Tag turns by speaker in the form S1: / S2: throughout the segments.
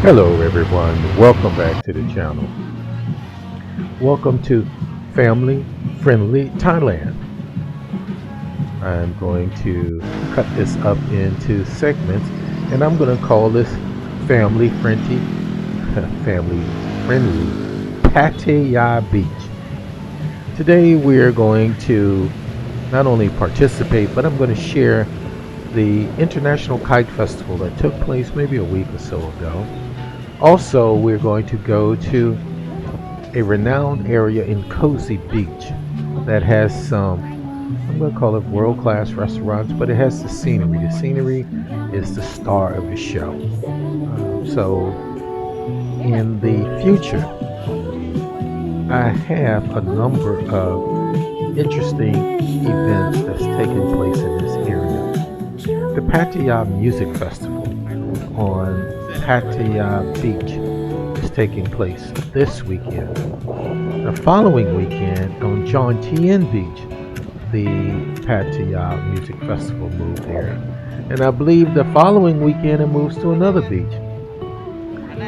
S1: Hello everyone, welcome back to the channel. Welcome to Family Friendly Thailand. I'm going to cut this up into segments and I'm going to call this Family Friendly Family Friendly Pattaya Beach. Today we are going to not only participate, but I'm going to share the International Kite Festival that took place maybe a week or so ago. Also, we're going to go to a renowned area in Cosy Beach that has some, I'm going to call it world class restaurants, but it has the scenery. The scenery is the star of the show. So, in the future, I have a number of interesting events that's taking place in this area. The Pattaya Music Festival on Pattaya Beach is taking place this weekend. The following weekend on John Tien Beach, the Pattaya Music Festival moved there. And I believe the following weekend it moves to another beach.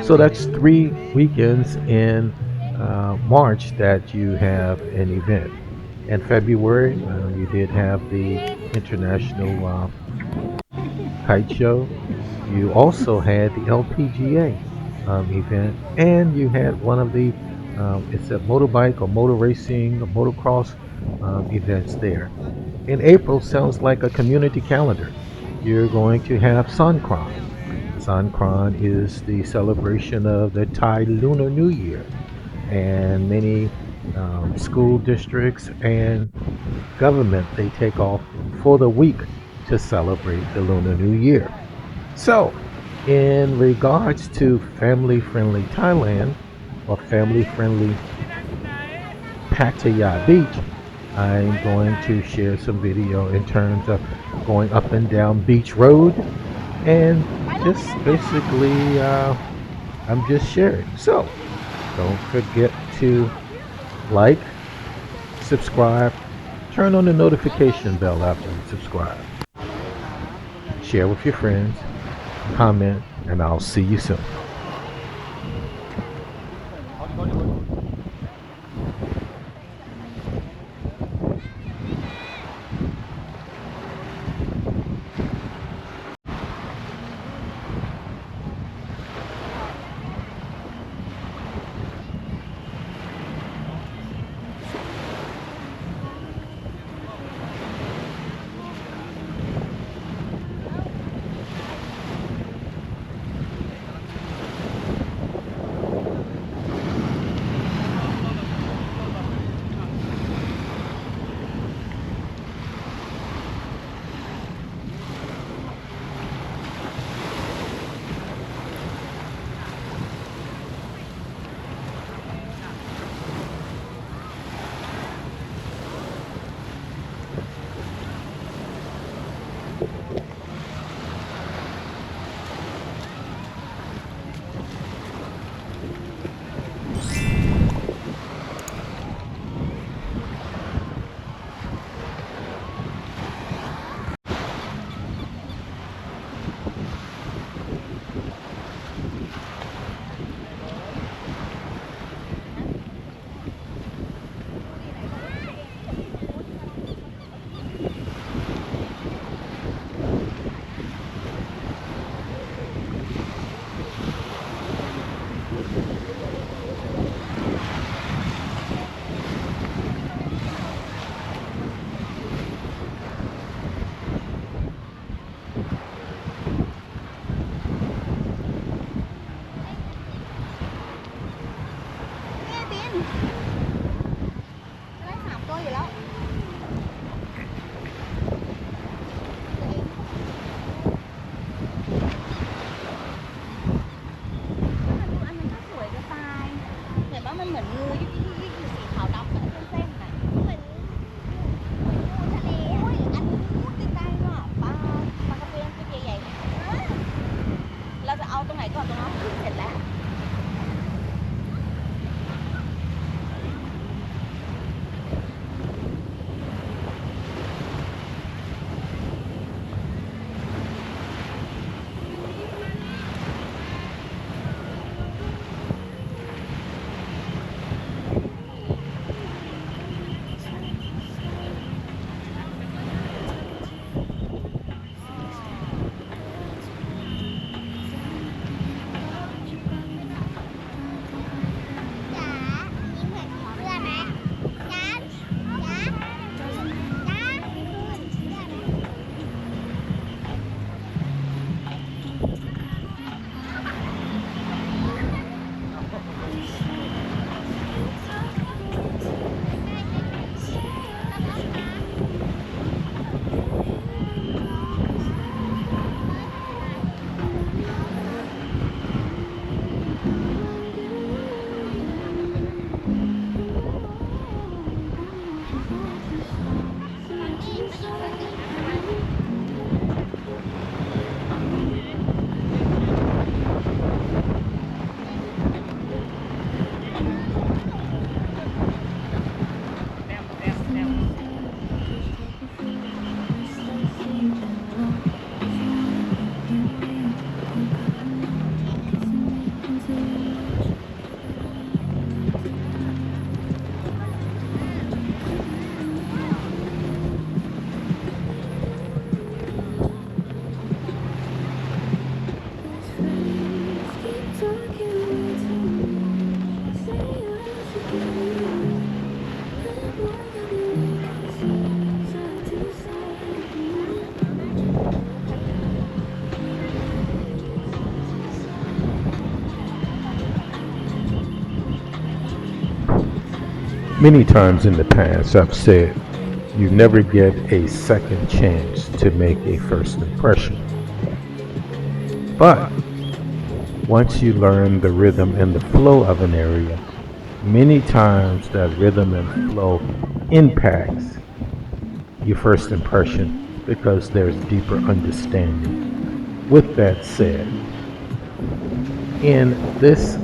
S1: So that's 3 weekends in March that you have an event. In February, you did have the International Kite Show. You also had the LPGA event, and you had one of the it's a motorbike or motor racing or motocross events there. In April sounds like a community calendar. You're going to have Songkran. Songkran is the celebration of the Thai Lunar New Year, and many school districts and government they take off for the week to celebrate the Lunar New Year. So, in regards to family friendly Thailand or family friendly Pattaya Beach, I'm going to share some video in terms of going up and down Beach Road and just basically I'm just sharing. So, don't forget to like, subscribe, turn on the notification bell after you subscribe, share with your friends, comment, and I'll see you soon. Many times in the past, I've said you never get a second chance to make a first impression. But once you learn the rhythm and the flow of an area, many times that rhythm and flow impacts your first impression because there's deeper understanding. With that said, in this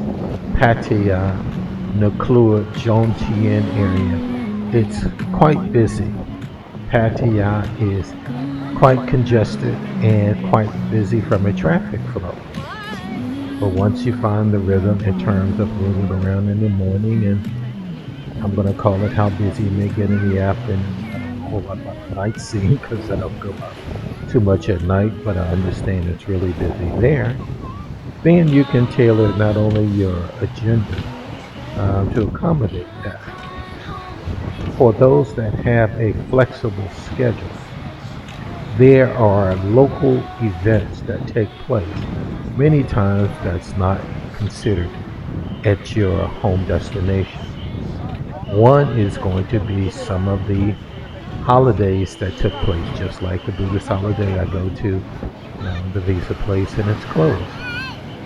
S1: Pattaya Nuklua Jomtien area, it's quite busy. Pattaya is quite congested and quite busy from a traffic flow. But once you find the rhythm in terms of moving around in the morning, and I'm going to call it how busy you may get in the afternoon. I don't know a whole lot about the night scene because I don't go out too much at night, but I understand it's really busy there. Then you can tailor not only your agenda to accommodate that. For those that have a flexible schedule, there are local events that take place. Many times that's not considered at your home destination. One is going to be some of the holidays that took place, just like the Buddhist holiday I go to, the visa place, and it's closed.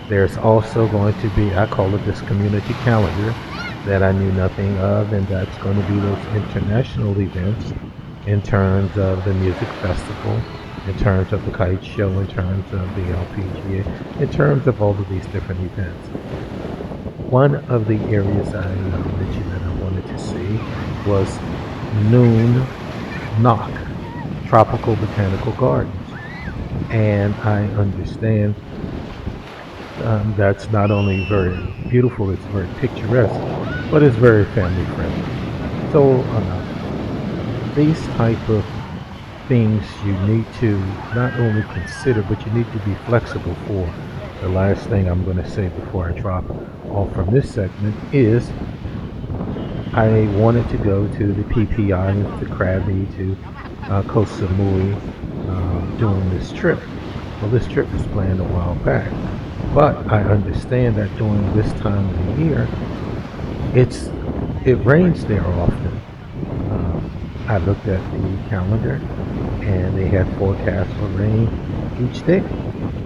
S1: There's also going to be, I call it this community calendar that I knew nothing of, and that's going to be those international events in terms of the music festival, in terms of the kite show, in terms of the LPGA, in terms of all of these different events. One of the areas I mentioned that I wanted to see was Noon Knock Tropical Botanical Gardens. And I understand that's not only very beautiful, it's very picturesque, but it's very family friendly. So these type of things you need to not only consider, but you need to be flexible for. The last thing I'm going to say before I drop off from this segment is I wanted to go to the PP Islands, to Krabi, to Koh Samui during this trip. Well, this trip was planned a while back, but I understand that during this time of the year, it's it rains there often. I looked at the calendar, and they had forecasts for rain each day.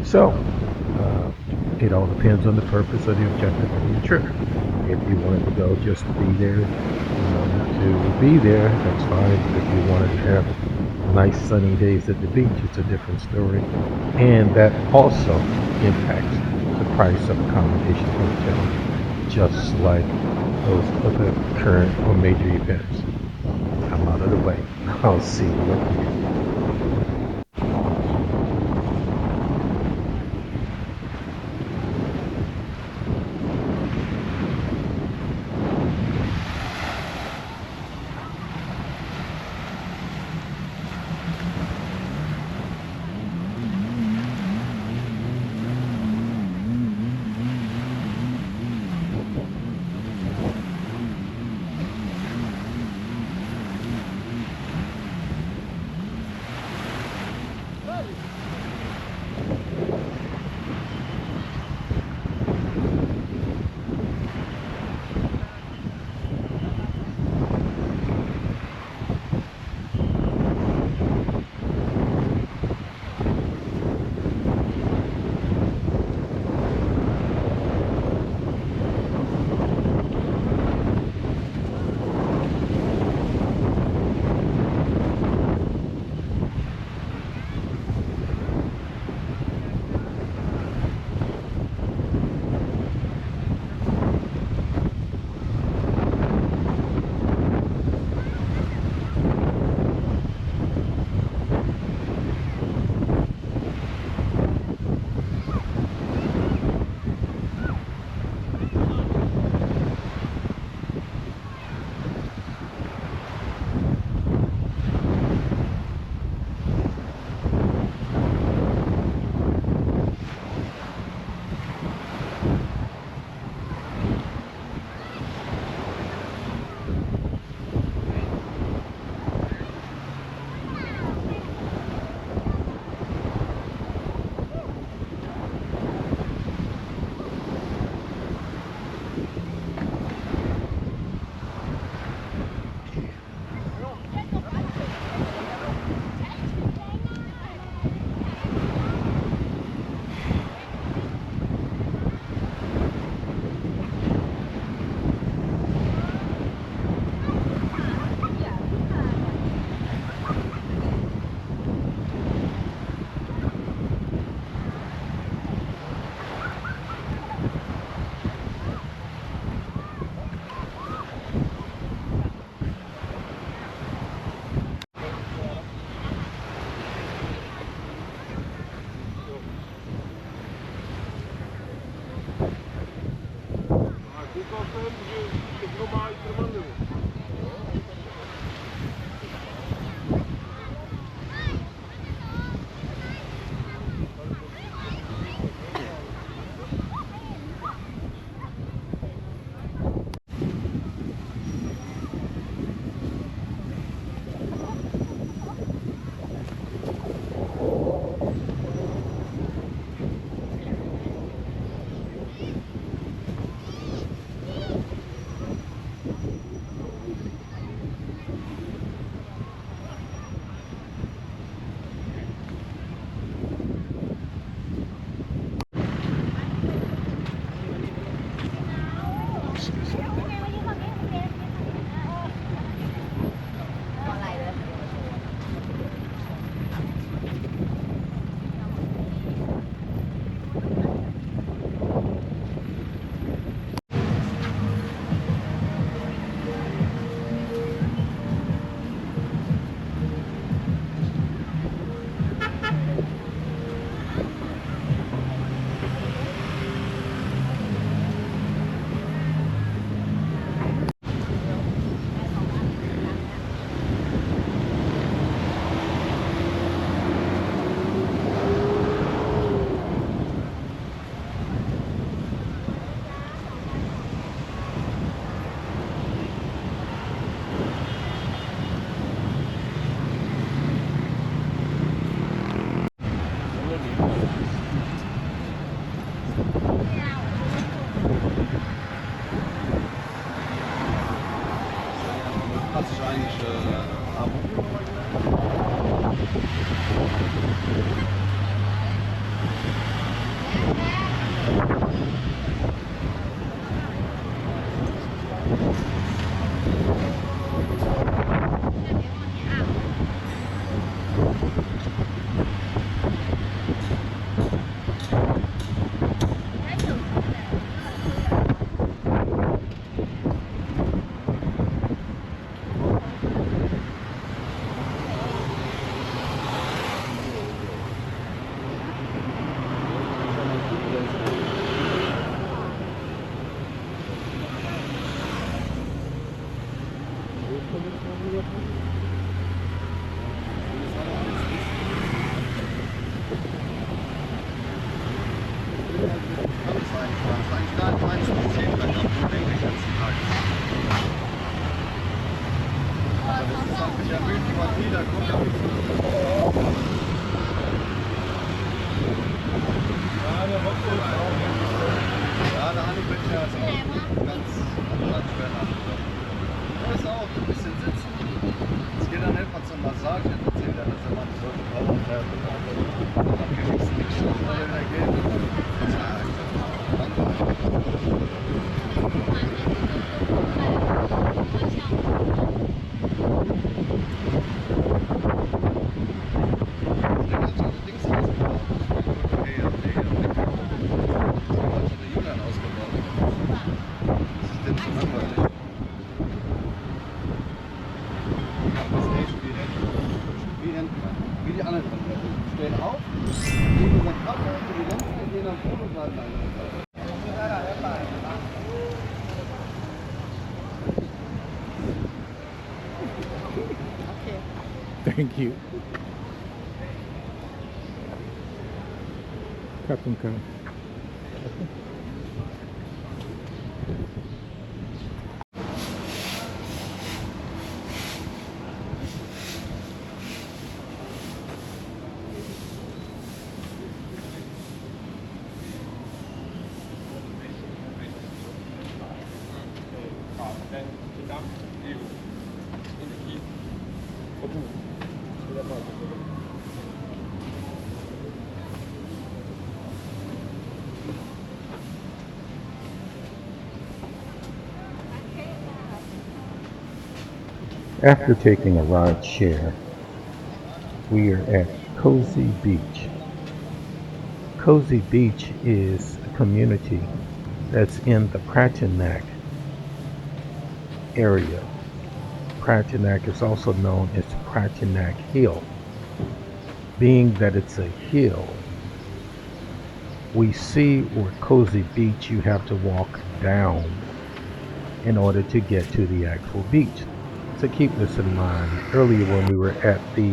S1: So it all depends on the purpose or the objective of your trip. If you wanted to go just to be there, that's fine. But if you wanted to have nice sunny days at the beach, it's a different story. And that also impacts the price of accommodation hotel, just like those other current or major events. I'm out of the way. I'll see you.
S2: Ja, ist auch ganz schwer nachgedacht. Da ist auch ein bisschen sitzen. Es geht dann einfach zur Massage. Jetzt erzählt er, dass er mal so eine Power fährt. Und dann genießt die Stunde, wenn er geht. Wie die anderen stehen auf, geben unseren Kaffee, die Lämpchen gehen am Boden und bleiben einfach.
S1: Thank you. Kapunka. After taking a ride share, we are at Cosy Beach. Cosy Beach is a community that's in the Prattanac area. Prattanac is also known as Prattanac Hill. Being that it's a hill, we see where Cosy Beach you have to walk down in order to get to the actual beach. So keep this in mind. Earlier when we were at the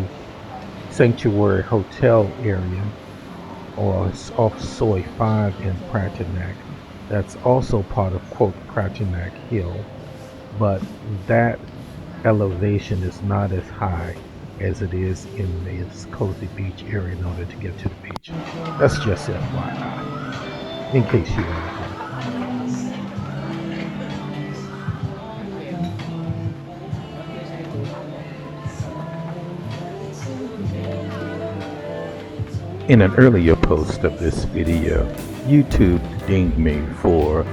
S1: Sanctuary Hotel area, or off Soy 5 in Prattanac, that's also part of quote Prattanac Hill, but that elevation is not as high as it is in this Cosy Beach area in order to get to the beach. That's just FYI, in case you want to know. In an earlier post of this video, YouTube dinged me for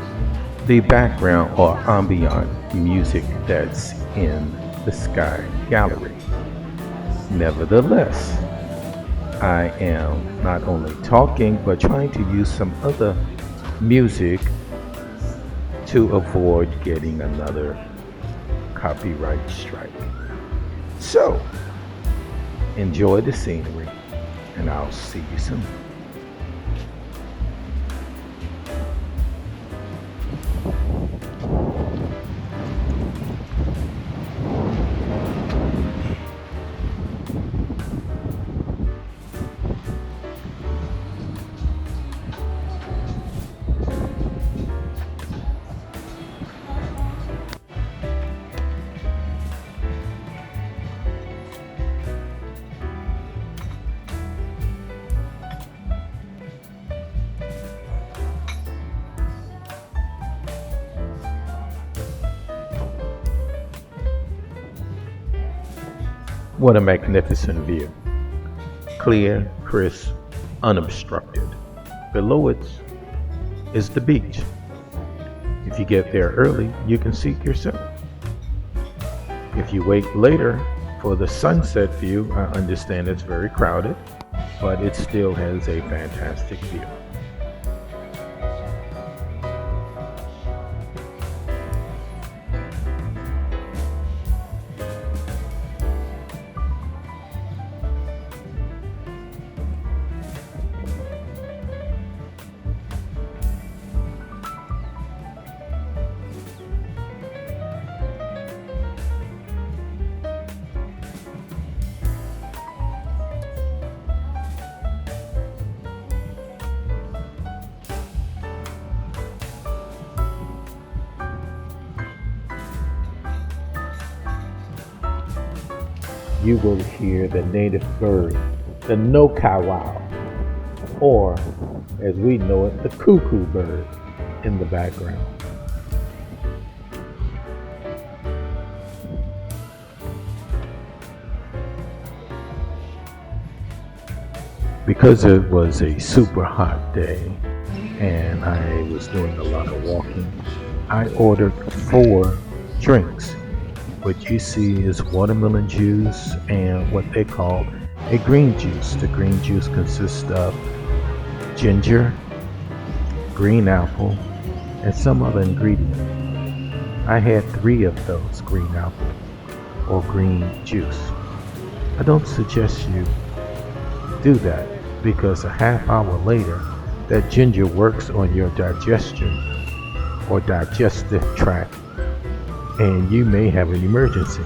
S1: the background or ambient music that's in the Sky Gallery. Nevertheless, I am not only talking but trying to use some other music to avoid getting another copyright strike. So, enjoy the scenery, and I'll see you soon. What a magnificent view. Clear, crisp, unobstructed. Below it is the beach. If you get there early, you can see it yourself. If you wait later for the sunset view, I understand it's very crowded, but it still has a fantastic view. You will hear the native bird, the no-cow-wow, or as we know it, the cuckoo bird. in the background. Because it was a super hot day and I was doing a lot of walking, I ordered 4 drinks. What you see is watermelon juice and what they call a green juice. The green juice consists of ginger, green apple, and some other ingredient. I had 3 of those green apple or green juice. I don't suggest you do that because a half hour later, that ginger works on your digestion or digestive tract and you may have an emergency.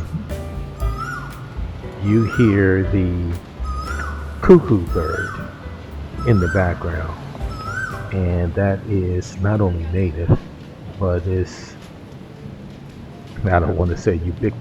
S1: You hear the cuckoo bird in the background, and that is not only native, but is, I don't want to say ubiquitous.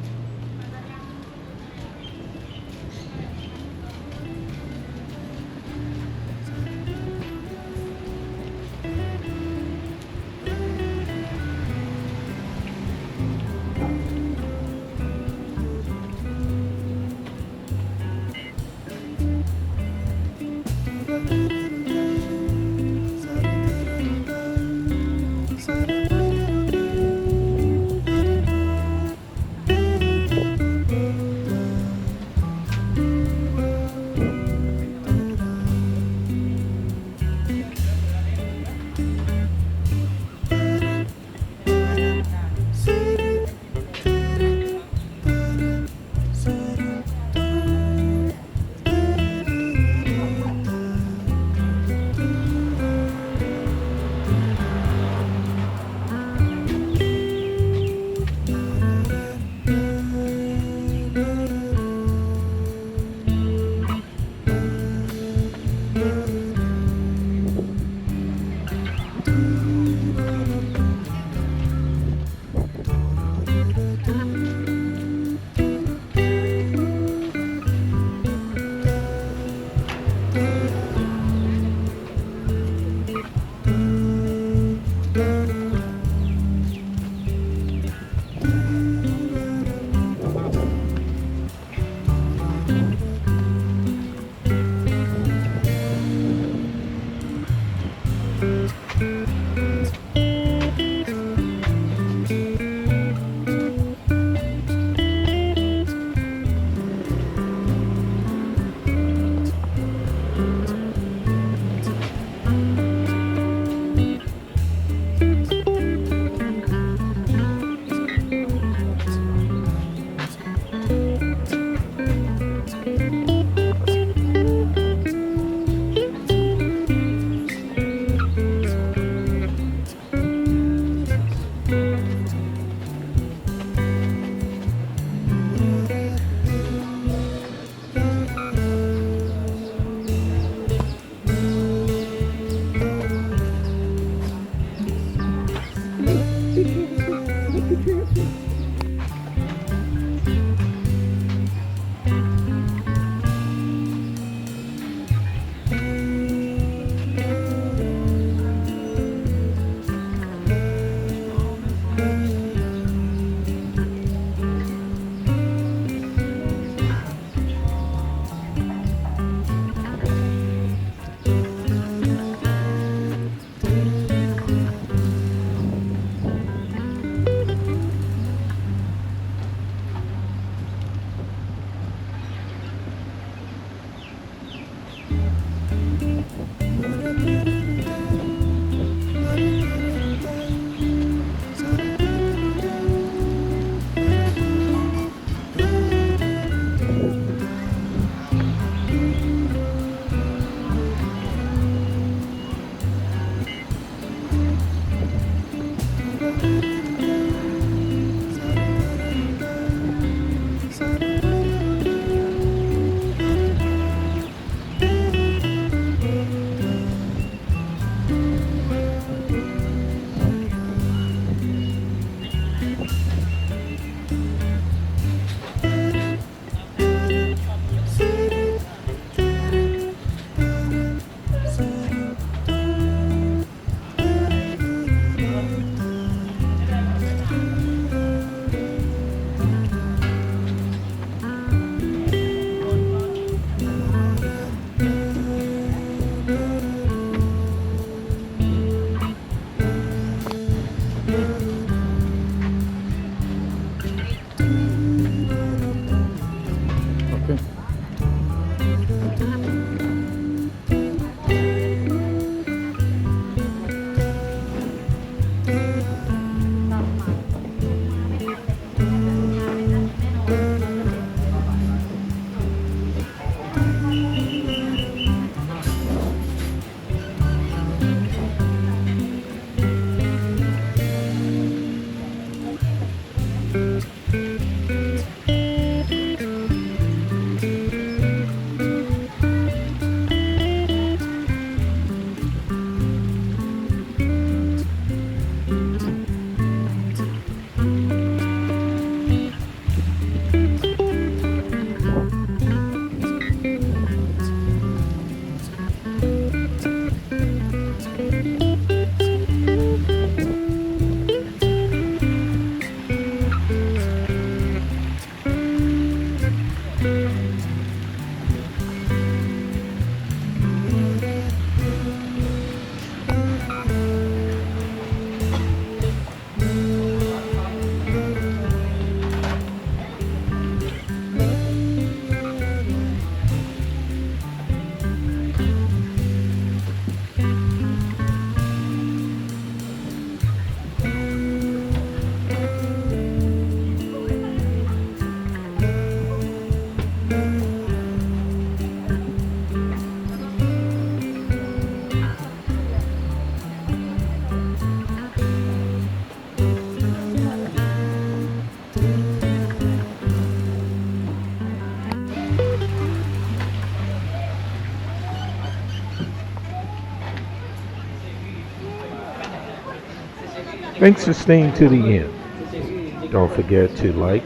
S1: Thanks for staying to the end. Don't forget to like,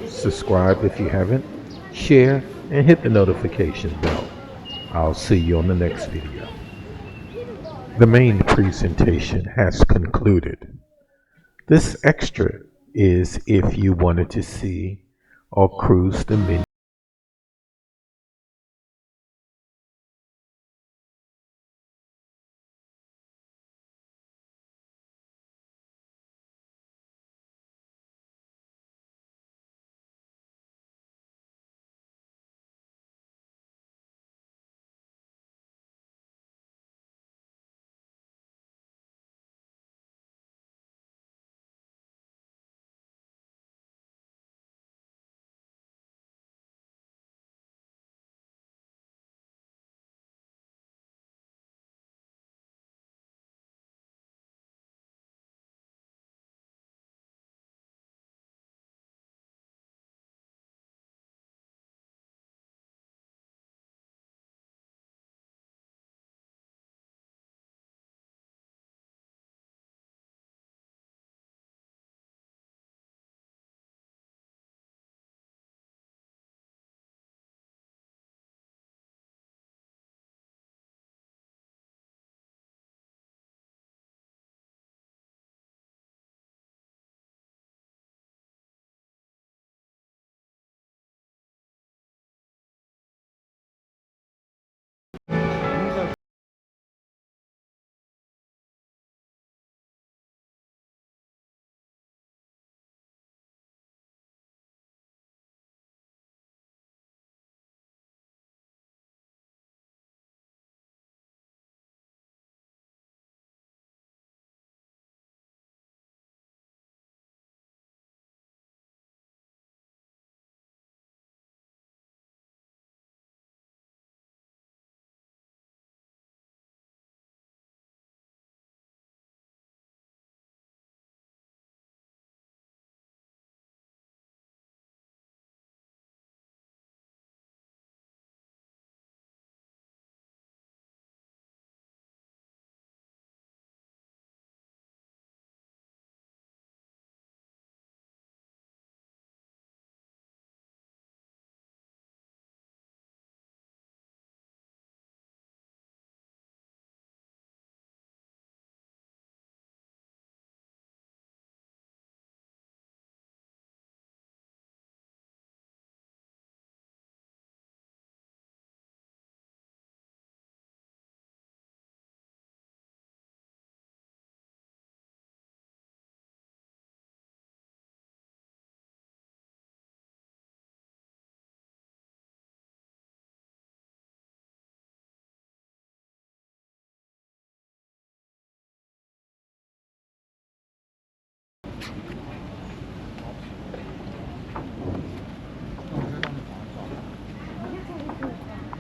S1: subscribe if you haven't, share, and hit the notification bell. I'll see you on the next video. The main presentation has concluded. This extra is if you wanted to see or cruise the menu